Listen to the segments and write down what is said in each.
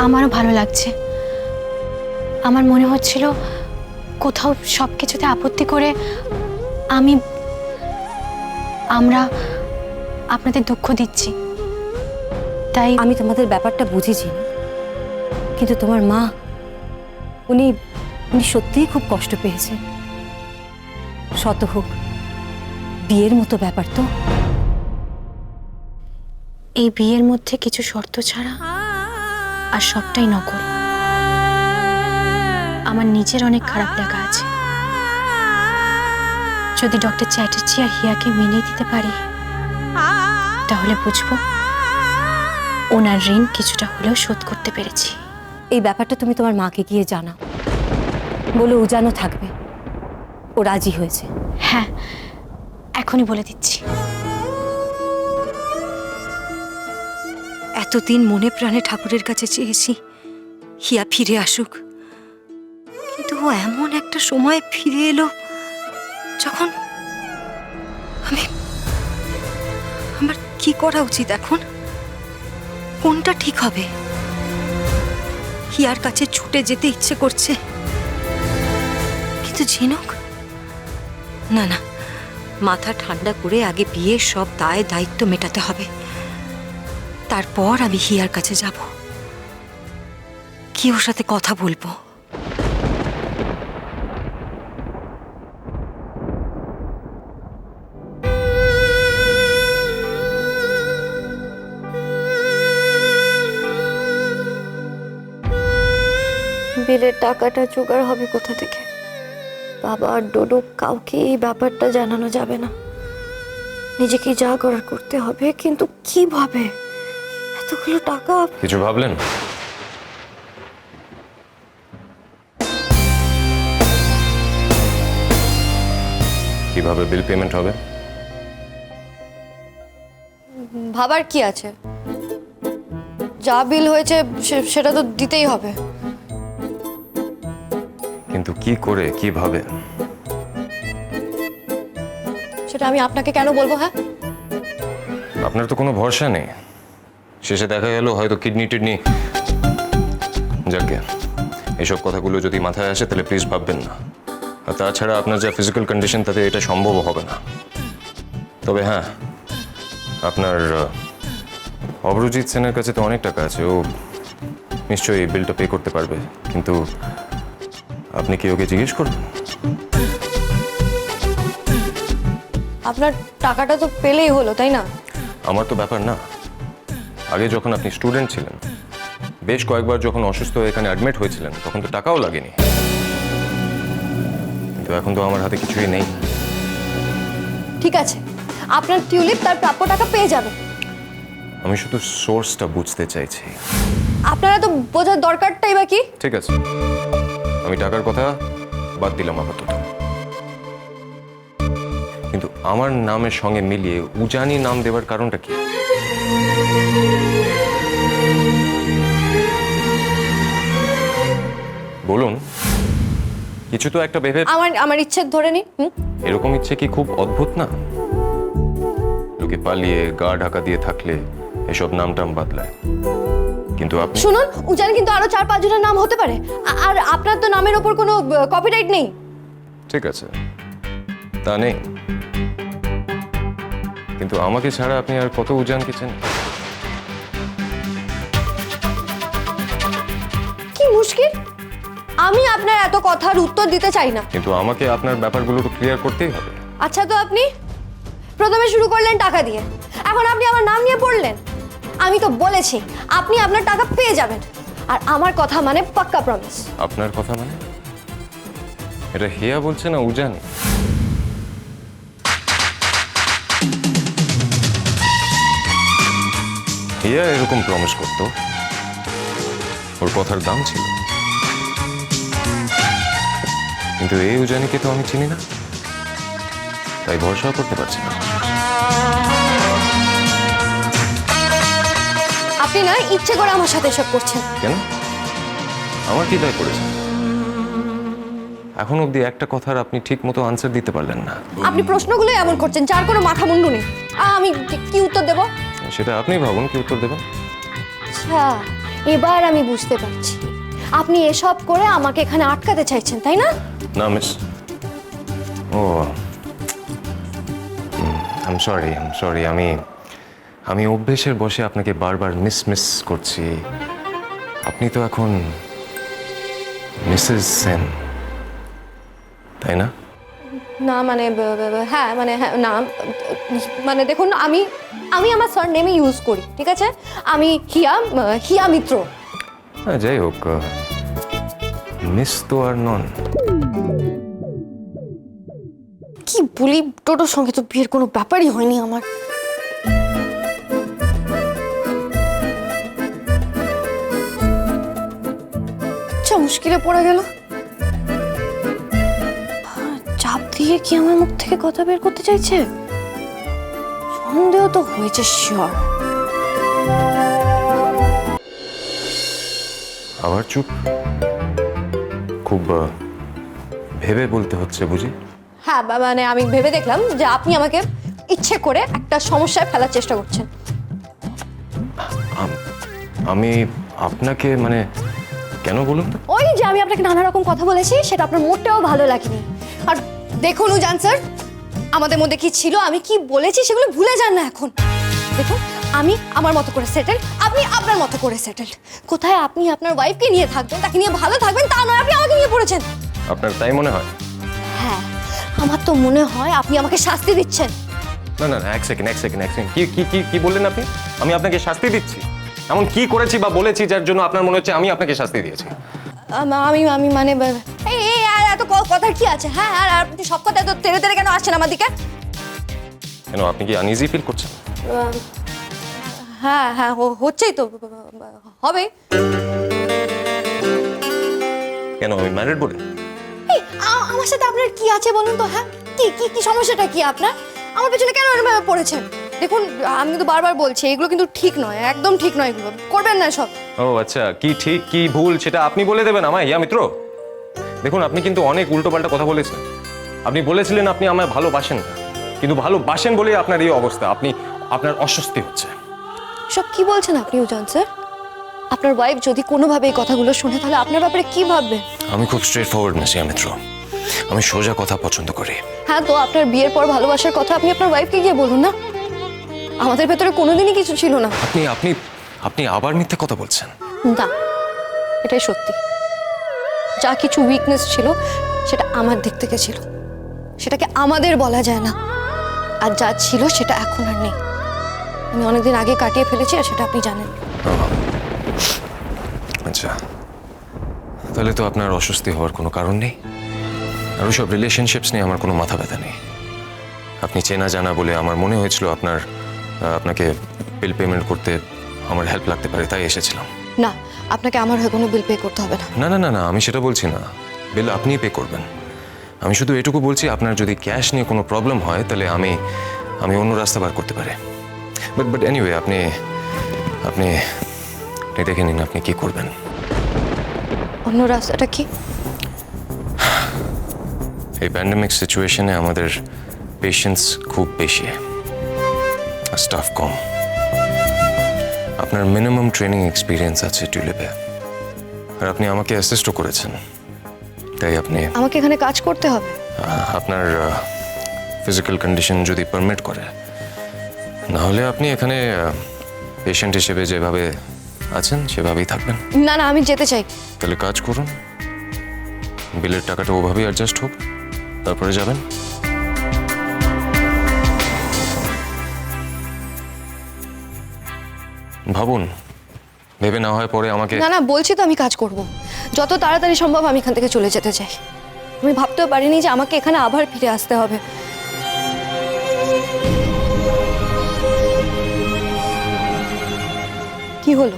আমারও ভালো লাগছে। আমার মনে হচ্ছিল কোথাও সবকিছুতে আপত্তি করে আমরা আপনাদের দুঃখ দিচ্ছি, তাই আমি তোমাদের ব্যাপারটা বুঝেছি, কিন্তু তোমার মা উনি সত্যিই খুব কষ্ট পেয়েছে। শত হোক বিয়ের মতো ব্যাপার তো। এই বিয়ের মধ্যে কিছু শর্ত ছাড়া আর সবটাই নকল। আমার নিজের অনেক খারাপ লাগা আছে। যদি ডক্টর চ্যাটার্জি আর হিয়াকে মেনে দিতে পারি, তাহলে বুঝবো ওনার ঋণ কিছুটা হলেও শোধ করতে পেরেছি। এই ব্যাপারটা তুমি তোমার মাকে গিয়ে জানাও, বলে উজানও থাকবে ও রাজি হয়েছে। হ্যাঁ, এখনই বলে দিচ্ছি। এতদিন মনে প্রাণে ঠাকুরের কাছে চেয়েছি হিয়া ফিরে আসুক, কিন্তু ও এমন একটা সময় ফিরে এলো যখন আমার কি করা উচিত এখন? কোনটা ঠিক হবে? হিয়ার কাছে ছুটে যেতে ইচ্ছে করছে, কিন্তু ঝিনুক না, মাথা ঠান্ডা করে আগে বিয়ের সব দায় দায়িত্ব মেটাতে হবে, তারপর আমি হিয়ার কাছে যাব, কি ওর সাথে কথা বলবো। বিলের টাকাটা জোগাড় হবে কোথা থেকে? বাবা আর ডোডো কাউকে এই ব্যাপারটা জানানো যাবে না। নিজেকে যা করার করতে হবে, কিন্তু কিভাবে? এতগুলো টাকা। কিছু ভাবলেন? কিভাবে বিল পেমেন্ট হবে? ভাবার কি আছে? যা বিল হয়েছে সেটা তো দিতেই হবে। কিন্তু কি করে, কিভাবে? সেটা আমি আপনাকে কেন বলবো? হ্যাঁ, আপনার তো কোনো ভরসা নেই। শেষে দেখা গেল হয়তো কিডনি টিডনি। যাকে এসব কথাগুলো যদি মাথায় আসে তাহলে প্লিজ ভাববেন না। আর তাছাড়া আপনার যা ফিজিক্যাল কন্ডিশন, তাতে এটা সম্ভব হবে না। তবে হ্যাঁ, আপনার অভিজিৎ সেনের কাছে তো অনেক টাকা আছে, ও নিশ্চয়ই এই বিলটা পে করতে পারবে। কিন্তু আপনি কি ওকে জিজ্ঞেস করবেন? আপনার টাকাটা তো পেলেই হলো, তাই না? আমার তো ব্যাপার না। আগে যখন আপনি স্টুডেন্ট ছিলেন, বেশ কয়েকবার যখন অসুস্থ হয়ে এখানে অ্যাডমিট হয়েছিলেন, তখন তো টাকাও লাগেনি। কিন্তু এখন তো আমার হাতে কিছুই নেই। ঠিক আছে, আপনার টিউলিপ তার প্রাপ্য টাকা পেয়ে যাবে। আমি শুধু সোর্সটা বুঝতে চাইছি। আপনারা তো বোঝার দরকারটাই বা কি? ঠিক আছে, আমি টাকার কথা বাদ দিলাম আপাতত, কিন্তু আমার নামের সঙ্গে মিলিয়ে উজানি নাম দেওয়ার কারণটা কি? বলুন, কিছু তো একটা ভেবে। আমার ইচ্ছে ধরে নিন। এরকম ইচ্ছে কি খুব অদ্ভুত না? লোকে পালিয়ে গা ঢাকা দিয়ে থাকলে এসব নাম টাম বদলায়, কিন্তু আপনি শুনুন, উজান কিন্তু আরো 4-5 জনের নাম হতে পারে, আর আপনার তো নামের ওপর কোনো কপিরাইট নেই। ঠিক আছে, তা নেই, কিন্তু আমাকে ছাড়া আপনি আর কত উজানকে চেনেন? কি মুশকিল! আমি আপনার এত কথার উত্তর দিতে চাই না, কিন্তু আমাকে আপনার ব্যাপারগুলো তো ক্লিয়ার করতেই হবে। আচ্ছা, তো আপনি প্রথমে শুরু করলেন টাকা দিয়ে, এখন আপনি আমার নাম নিয়ে পড়লেন। আমি তো বলেছি আপনি আপনার টাকা পেয়ে যাবেন, আর আমার কথা মানে পাক্কা প্রমিস। আপনার কথা মানে? এটা হিয়া বলছে না উজানি? হিয়া এরকম প্রমিস করতো, ওর কথার দাম ছিল। কিন্তু এই উজানিকে তো আমি চিনি না, তাই ভরসা করতে পারছি না। আপনি না ইচ্ছে করে আমার সাথে এসব করছেন। কেন? আমার কি দায় করেছে? এখন অবধি একটা কথার আপনি ঠিক মতো আনসার দিতে পারলেন না। আপনি প্রশ্নগুলো এমন করছেন যার কোনো মাথা মুন্ডু নেই। আমি কি উত্তর দেব? সেটা আপনি ভাবুন কি উত্তর দেবেন। আচ্ছা, এবার আমি বুঝতে পারছি আপনি এসব করে আমাকে এখানে আটকাতে চাইছেন, তাই না? না miss, oh I am sorry, আমি অভ্যেসের বসে আপনাকে বারবার মিস করছি। আপনি তো এখন মিসেস সেন, তাই না? না মানে হ্যাঁ মানে হ্যাঁ না মানে দেখুন আমি আমার সার নেমে ইউজ করি, ঠিক আছে? আমি হিয়া মিত্র। হ্যাঁ, যাই হোক, মিস তো আর নন। কি বলি, টোটোর সঙ্গে তো বিয়ের কোনো ব্যাপারই হয়নি আমার। আচ্ছা, মুশকিলে পড়ে গেল। চাপ দিয়ে কি আমার মুখ থেকে কথা বের করতে চাইছে? সন্দেহ তো হয়েছে শিওর। আবার চুপ, খুব ভেবে বলতে হচ্ছে বুঝি? হ্যাঁ মানে আমি ভেবে দেখলাম যে আপনি আমাকে ইচ্ছে করে একটা সমস্যায় ফেলার চেষ্টা করছেন। আমি আপনাকে মানে কেন বলুন তো? ওই যে আমি আপনাকে নানা রকম কথা বলেছি, সেটা আপনার মোটেও ভালো লাগেনি। আর দেখুন উজান স্যার, আমাদের মধ্যে কি ছিল, আমি কি বলেছি সেগুলো ভুলে যান না এখন। দেখুন, আমি আমার মতো করে সেটেল, আপনি আপনার মতো করে সেটেল। কোথায় আপনি আপনার ওয়াইফকে নিয়ে থাকবেন, তাকে নিয়ে ভালো থাকবেন, তা নয় আপনি আমাকে নিয়ে পড়েছেন। আপনার তাই মনে হয়? হ্যাঁ, আমার তো মনে হয় আপনি আমাকে শাস্তি দিচ্ছেন। না, এক সেকেন্ড, কি কি কি কি বললেন আপনি? আমি আপনাকে শাস্তি দিচ্ছি? এমন কি করেছি বা বলেছি যার জন্য আপনার মনে হচ্ছে আমি আপনাকে শাস্তি দিয়েছি? আমি মানে এই এই আর এত কথার কি আছে? হ্যাঁ, আর আপনি সব কথা এত তেড়ে তেড়ে কেন আসছেন আমার দিকে? কেন, আপনি কি আনইজি ফিল করছেন? হ্যাঁ হচ্ছেই তো, হবে। কেন, আমি ম্যারিড বলে? আমার সাথে আপনার কি আছে বলুন তো? হ্যাঁ, কি সমস্যাটা কি আপনার? আমার পেছনে কেন এরকম পড়েছেন? দেখুন, আমি কিন্তু বারবার বলছি এগুলো কিন্তু ঠিক নয়, একদম ঠিক নয়, এগুলো করবেন না সব। ও আচ্ছা, কি ঠিক কি ভুল সেটা আপনি বলে দেবেন আমায়, ইয়া মিত্র? দেখুন, আপনি কিন্তু অনেক উল্টোপাল্টা কথা বলেছেন। আপনি বলেছিলেন আপনি আমায় ভালোবাসেন না, কিন্তু ভালোবাসেন বলেই আপনার এই অবস্থা। আপনার অস্বস্তি হচ্ছে। সব কি বলছেন আপনি উজান স্যার? আপনার ওয়াইফ যদি কোনোভাবে এই কথাগুলো শুনে, তাহলে আপনার ব্যাপারে কি ভাববে? আমি খুব স্ট্রেট ফরওয়ার্ড না ইয়া মিত্র, আমি সোজা কথা পছন্দ করি। হ্যাঁ, তো আপনার বিয়ের পর ভালোবাসার কথা আপনি আপনার ওয়াইফকে গিয়ে বলুন না। আমাদের ভেতরে কোনোদিনই কিছু ছিল না। আপনি আবার মিথ্যে কথা বলছেন। না, এটাই সত্যি। যা কিছু উইকনেস ছিল সেটা আমার দিক থেকে ছিল, সেটাকে আমাদের বলা যায় না। আর যা ছিল সেটা এখন আর নেই। আমি অনেকদিন আগে কাটিয়ে ফেলেছি, আর সেটা আপনি জানেন। আচ্ছা, তাহলে তো আপনার অস্বস্তি হওয়ার কোনো কারণ নেই। আর ওইসব রিলেশনশিপস নিয়ে আমার কোনো মাথা ব্যথা নেই। আপনি চেনা জানা বলে আমার মনে হয়েছিল আপনাকে বিল পেমেন্ট করতে আমার হেল্প লাগতে পারে, তাই এসেছিলাম। না, আপনাকে আমার হয়ে কোনো বিল পে করতে হবে না। না, আমি সেটা বলছি না। বিল আপনিই পে করবেন। আমি শুধু এটুকু বলছি, আপনার যদি ক্যাশ নিয়ে কোনো প্রবলেম হয় তাহলে আমি অন্য রাস্তা বার করতে পারি। বাট এনিওয়ে, আপনি দেখে নিন আপনি কি করবেন। অন্য রাস্তাটা কি? এই প্যান্ডেমিক সিচুয়েশনে আমাদের পেশেন্টস খুব বেশি, স্টাফ কম। আপনার মিনিমাম ট্রেনিং এক্সপিরিয়েন্স আছে টিউলিপে, আর আপনি আমাকে অ্যাসিস্টও করেছেন, তাই আমাকে এখানে কাজ করতে হবে। আপনার ফিজিক্যাল কন্ডিশন যদি পারমিট করে, নাহলে আপনি এখানে পেশেন্ট হিসেবে যেভাবে আছেন সেভাবেই থাকবেন। না, আমি যেতে চাই। তাহলে কাজ করুন, বিলের টাকাটা ওভাবেই অ্যাডজাস্ট হোক, তারপরে যাবেন। ভাবুন, ভেবে না হয় পরে আমাকে। না, বলছি তো আমি কাজ করব। যত তাড়াতাড়ি সম্ভব আমি এখান থেকে চলে যেতে চাই। আমি ভাবতেও পারিনি যে আমাকে এখানে আবার ফিরে আসতে হবে। কি হলো?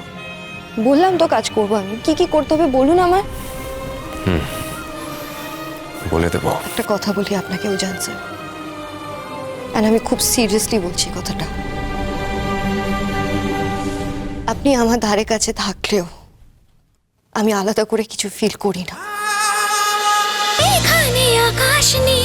বললাম তো কাজ করব আমি। কি করতে হবে বলুন আমায়। বলে দেবো। একটা কথা বলি আপনাকে উজান স্যার, আর আমি খুব সিরিয়াসলি বলছি কথাটা। আপনি আমার ধারে কাছে থাকলেও আমি আলাদা করে কিছু ফিল করি না। এখানে আকাশ নেই।